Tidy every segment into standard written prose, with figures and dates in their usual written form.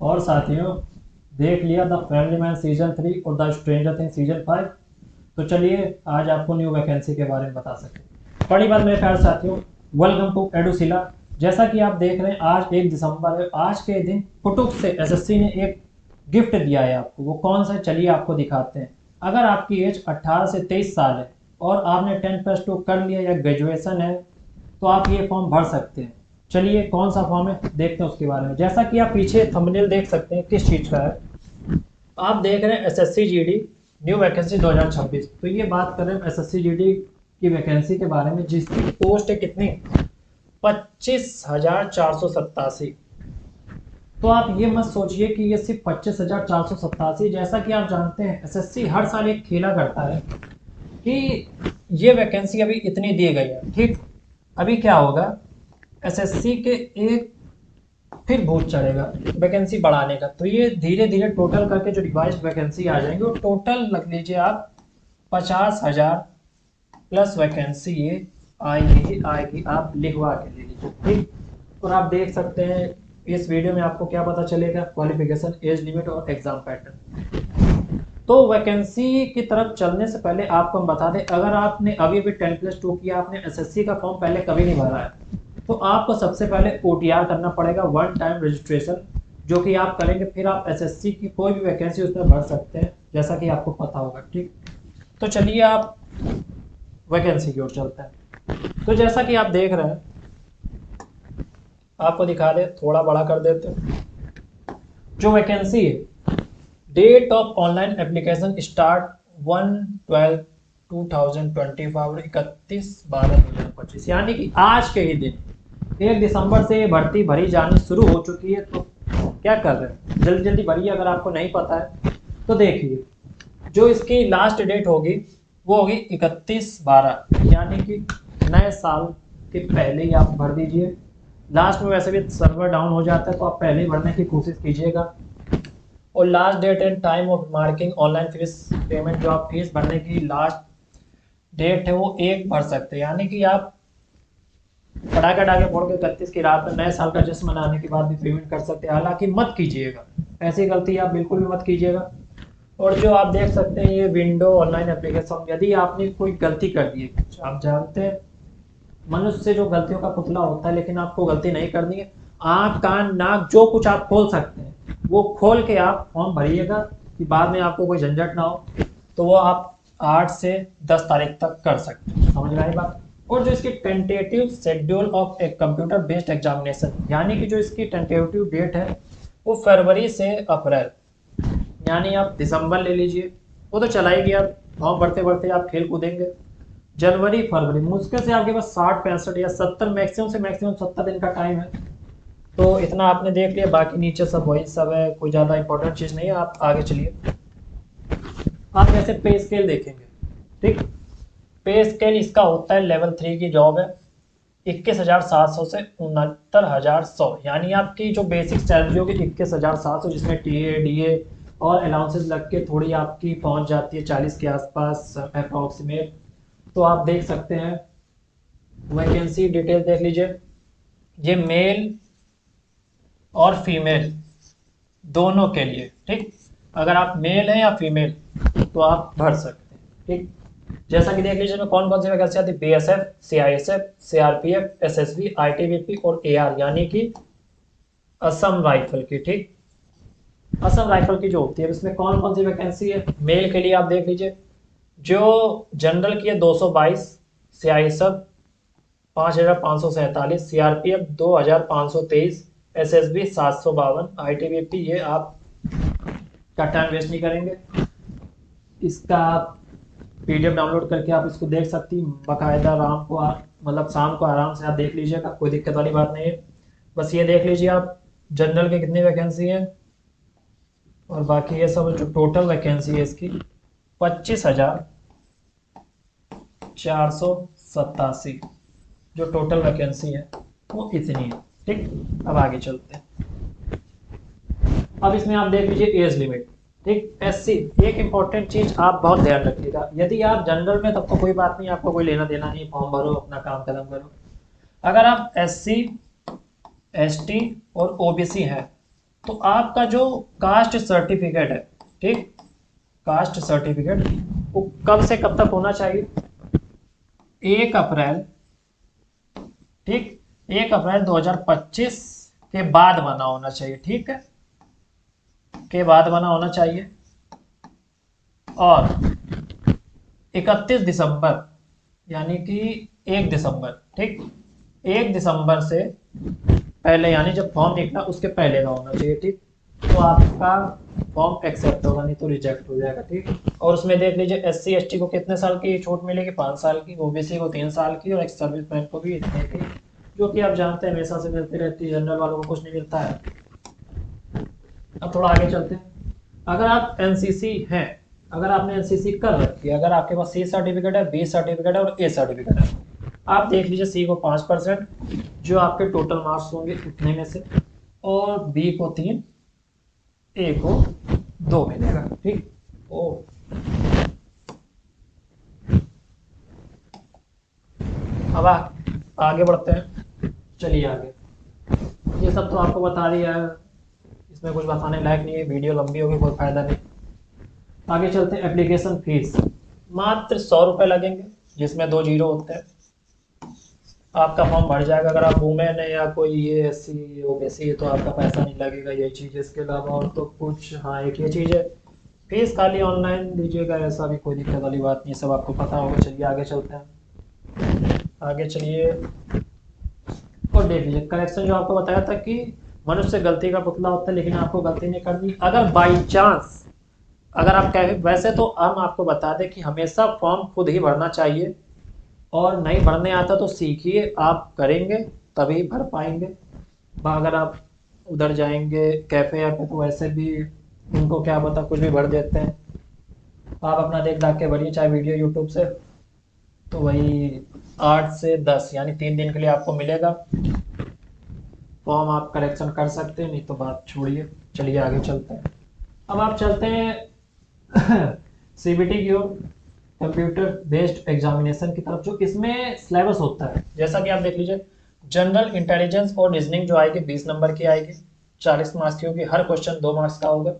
और साथियों, देख लिया द फ्रेंडली मैन सीजन 3 और द स्ट्रेंजर थिंग्स सीजन 5। तो चलिए आज आपको न्यू वैकेंसी के बारे में बता सकते। पहली बात मेरे प्यारे साथियों, वेलकम टू एडुसिला। जैसा कि आप देख रहे हैं आज 1 दिसंबर है। आज के दिन फुटुक से एसएससी ने एक गिफ्ट दिया है आपको। वो कौन सा, चलिए आपको दिखाते हैं। अगर आपकी एज 18 से 23 साल है और आपने 10+2 कर लिया या ग्रेजुएशन है तो आप ये फॉर्म भर सकते हैं। चलिए कौन सा फॉर्म है देखते हैं उसके बारे में। जैसा कि आप पीछे थंबनेल देख सकते हैं किस चीज़ का है। आप देख रहे हैं एसएससी जीडी न्यू वैकेंसी 2026। तो ये बात कर रहे हैं एसएससी जीडी की वैकेंसी के बारे में, जिसकी पोस्ट है कितनी, 25,487। तो आप ये मत सोचिए कि ये सिर्फ 25,487। जैसा कि आप जानते हैं एसएससी हर साल एक खेला करता है कि ये वैकेंसी अभी इतनी दी गई है, ठीक। अभी क्या होगा, एसएससी के एक फिर भूत चढ़ेगा वैकेंसी बढ़ाने का। तो ये धीरे धीरे टोटल करके जो रिवाइज वैकेंसी आ जाएंगे वो टोटल लग लीजिए आप 50,000 प्लस वैकेंसी ये आएगी। आप लिखवा के ले लीजिए, ठीक। और आप देख सकते हैं इस वीडियो में आपको क्या पता चलेगा, क्वालिफिकेशन, एज लिमिट और एग्जाम पैटर्न। तो वैकेंसी की तरफ चलने से पहले आपको हम बता दें, अगर आपने अभी 10+2 किया, आपने एसएससी का फॉर्म पहले कभी नहीं भरा है, तो आपको सबसे पहले ओटीआर करना पड़ेगा, वन टाइम रजिस्ट्रेशन, जो कि आप करेंगे। फिर आप एसएससी की कोई भी वैकेंसी उसमें भर सकते हैं, जैसा कि आपको पता होगा, ठीक। तो चलिए आप वैकेंसी की ओर चलते हैं। तो जैसा कि आप देख रहे हैं, आपको दिखा दे, थोड़ा बड़ा कर देते हैं। जो वैकेंसी है, date of online application start 1/12/2025 और 31/12/2025, यानी कि आज के ही दिन 1 दिसंबर से ये भर्ती भरी जानी शुरू हो चुकी है। तो क्या कर रहे हैं, जल्दी जल्दी भरिए। अगर आपको नहीं पता है तो देखिए, जो इसकी लास्ट डेट होगी वो होगी 31/12, यानी कि नए साल के पहले ही आप भर दीजिए। लास्ट में वैसे भी सर्वर डाउन हो जाता है, तो आप पहले ही भरने की कोशिश कीजिएगा। और last date and time of marking online fees payment, जो आप फीस भरने की लास्ट डेट है वो 1 भर सकते हैं, यानी कि आप पटाखे डाके फोड़ के 31 की रात में नए साल का जश्न मनाने के बाद भी पेमेंट कर सकते हैं। हालांकि मत कीजिएगा, ऐसी गलती आप बिल्कुल भी मत कीजिएगा। और जो आप देख सकते हैं ये विंडो ऑनलाइन एप्लीकेशन, यदि आपने कोई गलती कर दी है, आप जानते हैं मनुष्य जो गलतियों का पुतला होता है, लेकिन आपको गलती नहीं करनी है। आँख कान नाक जो कुछ आप खोल सकते हैं वो खोल के आप फॉर्म भरिएगा, कि बाद में आपको कोई झंझट ना हो। तो वो आप 8 से 10 तारीख तक कर सकते हैं, समझ में आई बात। और जो इसकी tentative schedule of a computer based examination, यानी कि जो इसकी टेंटेटिव डेट है वो फरवरी से अप्रैल, यानी आप दिसंबर ले लीजिए, वो तो चला ही गया। फॉर्म भरते भरते आप खेल कूदेंगे। जनवरी फरवरी मुश्किल से आपके पास 60 65 या 70, मैक्सिमम से मैक्सिमम 70 दिन का टाइम है। तो इतना आपने देख लिया, बाकी नीचे सब वही सब है, कोई ज़्यादा इंपॉर्टेंट चीज़ नहीं है। आप आगे चलिए। आप जैसे पे स्केल देखेंगे, ठीक। पे स्केल इसका होता है लेवल 3 की जॉब है, 21,700 से 69,100, यानी आपकी जो बेसिक सैलरी होगी 21,700, जिसमें टीए डीए और अलाउंसेस लग के थोड़ी आपकी पहुंच जाती है 40 के आसपास अप्रॉक्सीमेट। तो आप देख सकते हैं, वैकेंसी डिटेल देख लीजिए। ये मेल और फीमेल दोनों के लिए, ठीक। अगर आप मेल हैं या फीमेल तो आप भर सकते हैं, ठीक। जैसा कि देख लीजिए इसमें कौन कौन सी वैकेंसी आती है, BSF, CISF, CRPF, SSB, ITBP और एआर, यानी कि असम राइफल की, ठीक। असम राइफल की जो होती है इसमें कौन कौन सी वैकेंसी है। मेल के लिए आप देख लीजिए, जो जनरल की है 222, सीआईएसएफ 5,547, सीआरपीएफ 2,523, एसएसबी 752, आईटीबीपी ये आप का टाइम वेस्ट नहीं करेंगे। इसका आप पीडीएफ डाउनलोड करके आप इसको देख सकती हैं बाकायदा। राम को मतलब शाम को आराम से आप देख लीजिएगा, कोई दिक्कत वाली बात नहीं है। बस ये देख लीजिए आप जनरल के कितनी वैकेंसी है, और बाकी ये सब जो टोटल वैकेंसी है इसकी 25,487, जो टोटल वैकेंसी है वो इतनी है, ठीक। अब आगे चलते हैं। अब इसमें आप देख लीजिए एज लिमिट, ठीक। एससी, एक इंपॉर्टेंट चीज आप बहुत ध्यान रखिएगा। यदि आप जनरल में तब तो कोई बात नहीं, आपको कोई लेना देना नहीं, फॉर्म भरो अपना काम खत्म करो। अगर आप एससी एसटी और ओबीसी हैं तो आपका जो कास्ट सर्टिफिकेट है, ठीक, कास्ट सर्टिफिकेट वो कब से कब तक होना चाहिए? 1 अप्रैल, ठीक, 1 अप्रैल 2025 के बाद बना होना चाहिए, ठीक है, के बाद बना होना चाहिए। और 31 दिसंबर, यानी कि 1 दिसंबर, ठीक, 1 दिसंबर से पहले, यानी जब फॉर्म निकला उसके पहले का होना चाहिए, ठीक। तो आपका फॉर्म एक्सेप्ट होगा, नहीं तो रिजेक्ट हो जाएगा, ठीक। और उसमें देख लीजिए SC ST को कितने साल की छूट मिलेगी? 5 साल की, OBC को 3 साल की, और एक्स सर्विसमैन को भी इतने की, जो कि आप जानते हैं हमेशा से मिलती रहती है, जनरल वालों को कुछ नहीं मिलता है। अब थोड़ा आगे चलते हैं। अगर आप NCC हैं, अगर आपने NCC कर रखी है, अगर आपके पास C सर्टिफिकेट है, B सर्टिफिकेट है और A सर्टिफिकेट है, आप देख लीजिए C को 5%, जो आपके टोटल मार्क्स होंगे उतने में से, और B को 3, A को 2 मिलेगा, ठीक। ओ अब आगे बढ़ते हैं, चलिए आगे। ये सब तो आपको बता दिया है, इसमें कुछ बताने लायक नहीं है, वीडियो लंबी होगी, कोई फायदा नहीं। आगे चलते हैं। एप्लीकेशन फीस मात्र 100 रुपये लगेंगे, जिसमें 2 जीरो होते हैं। आपका फॉर्म भर जाएगा। अगर आप वुमेन है या कोई ये SC OBC है तो आपका पैसा नहीं लगेगा, यही चीज़। इसके अलावा और तो कुछ, हाँ, एक ये चीज़ है, फीस खाली ऑनलाइन दीजिएगा, ऐसा भी कोई दिक्कत वाली बात नहीं, सब आपको पता होगा। चलिए आगे चलते हैं, आगे चलिए। और देख लीजिए करेक्शन, जो आपको बताया था कि मनुष्य गलती का पुतला होता है, लेकिन आपको गलती नहीं करनी। अगर बाई चांस, अगर आप कहें, वैसे तो हम आपको बता दें कि हमेशा फॉर्म खुद ही भरना चाहिए, और नहीं भरने आता तो सीखिए, आप करेंगे तभी भर पाएंगे। अगर आप उधर जाएंगे कैफ़े या पे तो वैसे भी उनको क्या पता, कुछ भी भर देते हैं। आप अपना देख दाख के भरिए, चाहे वीडियो यूट्यूब से, तो वही 8 से 10 यानी 3 दिन के लिए आपको मिलेगा फॉर्म, आप करेक्शन कर सकते हैं, नहीं तो बात छोड़िए। चलिए आगे चलते हैं। अब आप चलते हैं CBT की ओर, कंप्यूटर बेस्ड एग्जामिनेशन की तरफ। जो इसमें सिलेबस होता है, जैसा कि आप देख लीजिए, जनरल इंटेलिजेंस और रीजनिंग जो आएगी 20 नंबर की आएगी, 40 मार्क्स की होगी, हर क्वेश्चन 2 मार्क्स का होगा।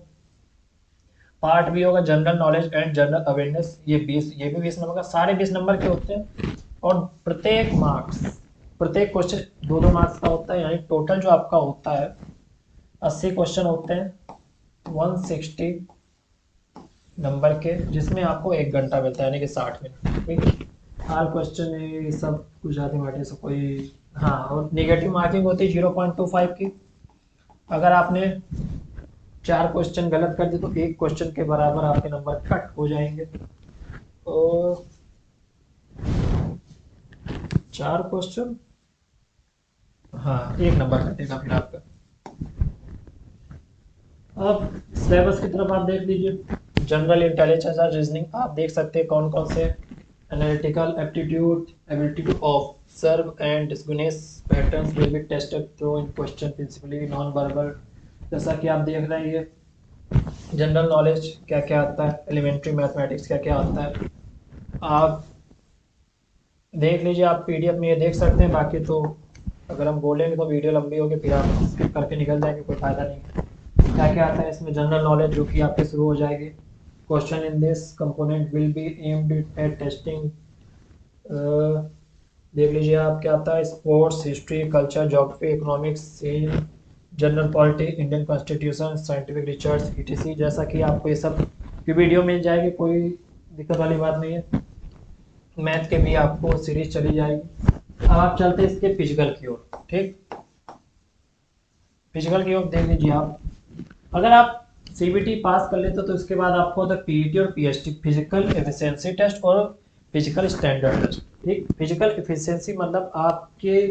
पार्ट भी होगा general knowledge and general awareness, ये 20, ये भी 20 नंबर का, सारे 20 नंबर के होते हैं। और प्रत्येक क्वेश्चन 2-2 मार्क्स का होता है, यानी टोटल जो आपका होता है 80 क्वेश्चन होते हैं, 160 नंबर के, जिसमें आपको 1 घंटा मिलता है, यानी कि 60 मिनट, ठीक। हर क्वेश्चन ये सब कुछ मैथमेटिक्स से कोई, हाँ, और नेगेटिव मार्किंग होती है 0.25 की। अगर आपने 4 क्वेश्चन गलत कर दिए तो 1 क्वेश्चन के बराबर आपके नंबर कट हो जाएंगे। और 4 क्वेश्चन, हाँ, 1 नंबर कटेगा फिर आपका। अब सिलेबस की तरफ आप देख लीजिए। जनरल इंटेलिजेंस और रीजनिंग आप देख सकते हैं कौन कौन से। Analytical aptitude, ability to observe and discriminate patterns will be tested through in question, principally non verbal, जैसा कि आप देख रहे हैं। ये जनरल नॉलेज क्या क्या आता है, एलिमेंट्री मैथमेटिक्स क्या क्या आता है, आप देख लीजिए। आप PDF में ये देख सकते हैं, बाकी तो अगर हम बोलेंगे तो वीडियो लंबी होगी, फिर आप स्किप करके निकल जाएंगे, कोई फायदा नहीं। क्या क्या आता है इसमें, जनरल नॉलेज जो कि आपके शुरू हो जाएगी। Question in this component will be aimed at testing, देख लीजिए आप क्या आता है, sports, history, culture, geography, economics, general polity, Indian constitution, scientific research, ETC, जैसा कि आपको ये सब की वीडियो मिल जाएगी, कोई दिक्कत वाली बात नहीं है। मैथ के भी आपको सीरीज चली जाएगी। अब आप चलते हैं इसके फिजिकल की ओर, ठीक। फिजिकल की ओर देख लीजिए आप, अगर आप CBT पास कर लेते तो इसके बाद आपको होता है PET और PST, फिजिकल एफिशिएंसी टेस्ट और फिजिकल स्टैंडर्ड टेस्ट, ठीक। फिजिकल एफिशिएंसी मतलब आपके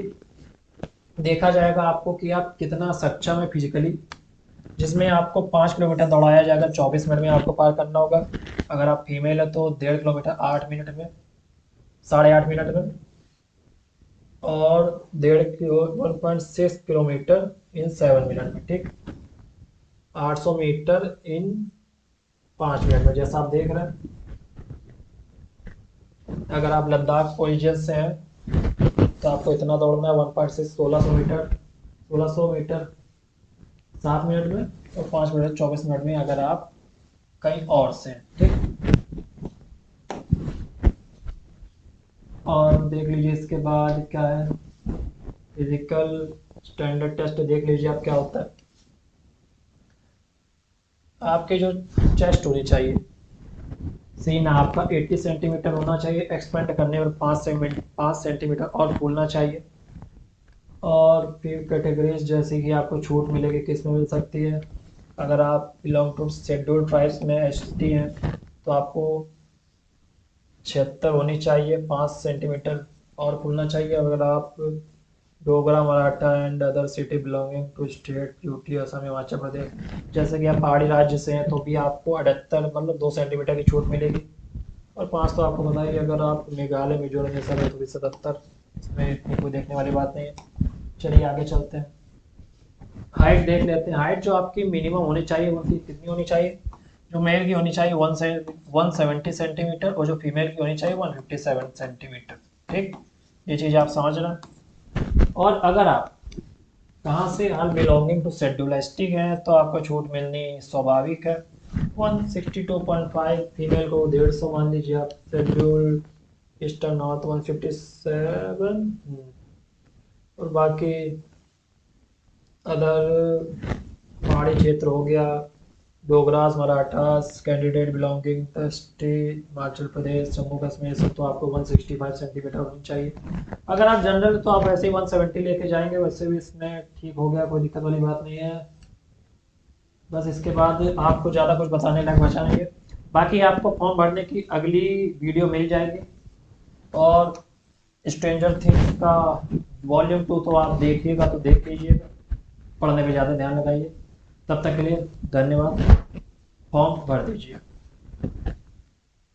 देखा जाएगा आपको कि आप कितना सक्षम है फिजिकली, जिसमें आपको 5 किलोमीटर दौड़ाया जाएगा, 24 मिनट में आपको पार करना होगा। अगर आप फीमेल है तो 1.5 किलोमीटर 8 मिनट में, 8.5 मिनट में, और 1.6 किलोमीटर इन 7 मिनट में, ठीक। 800 मीटर इन 5 मिनट में, जैसा आप देख रहे हैं। अगर आप लद्दाख ओरिजिन से हैं तो आपको इतना दौड़ना है, 1.6, 1600 मीटर, 1600 मीटर 7 मिनट में, और 5 मिनट 24 मिनट में अगर आप कहीं और से हैं, ठीक। और देख लीजिए इसके बाद क्या है, फिजिकल स्टैंडर्ड टेस्ट देख लीजिए आप क्या होता है। आपके जो चेस्ट होनी चाहिए, सीन आपका 80 सेंटीमीटर होना चाहिए, एक्सपेंड करने पर 5 सेंटीमीटर और फूलना चाहिए। और फिर कैटेगरीज जैसे कि आपको छूट मिलेगी, किस में मिल सकती है। अगर आप बिलोंग टू शेड्यूल्ड ट्राइब्स में एसटी हैं तो आपको 76 होनी चाहिए, 5 सेंटीमीटर और फूलना चाहिए। अगर आप Dogra, Maratha and other city belonging to state UT, Assam, Himachal Pradesh, जैसे कि आप पहाड़ी राज्य से हैं तो भी आपको 78 मतलब 2 सेंटीमीटर की छूट मिलेगी। और 5 तो आपको बताइए, अगर आप मेघालय, मिजोरम ये सब है तो भी 77, इसमें इतनी कोई देखने वाली बात नहीं है। चलिए आगे चलते हैं, हाइट देख लेते हैं। हाइट जो आपकी मिनिमम होनी चाहिए वो कितनी होनी चाहिए, जो मेल की होनी चाहिए 170 सेंटीमीटर, और जो फीमेल की होनी चाहिए 157 सेंटीमीटर, ठीक। ये चीज़ आप समझ रहे हैं। और अगर आप कहाँ से बिलोंगिंग टू शेड्यूल एसटी हैं तो आपको छूट मिलनी स्वाभाविक है। 162.5 फीमेल को 150 मान लीजिए आप, शेड्यूल ईस्टर्न नॉर्थ 157, और बाकी अदर पहाड़ी क्षेत्र हो गया, Dogras, Marathas, candidate belonging ST, Himachal Pradesh, Jammu Kashmir से तो आपको 165 सेंटीमीटर होनी चाहिए। अगर आप जनरल तो आप ऐसे ही 170 लेके जाएंगे, वैसे भी इसमें ठीक हो गया, कोई दिक्कत वाली बात नहीं है। बस इसके बाद आपको ज़्यादा कुछ बताने लायक बचा नहीं है। बाकी आपको फॉर्म भरने की अगली वीडियो मिल जाएगी, और स्ट्रेंजर थिंग्स का वॉल्यूम 2 तो आप देखिएगा तो देख लीजिएगा, पढ़ने पे ज़्यादा ध्यान लगाइए। तब तक के लिए धन्यवाद, फॉर्म भर दीजिए।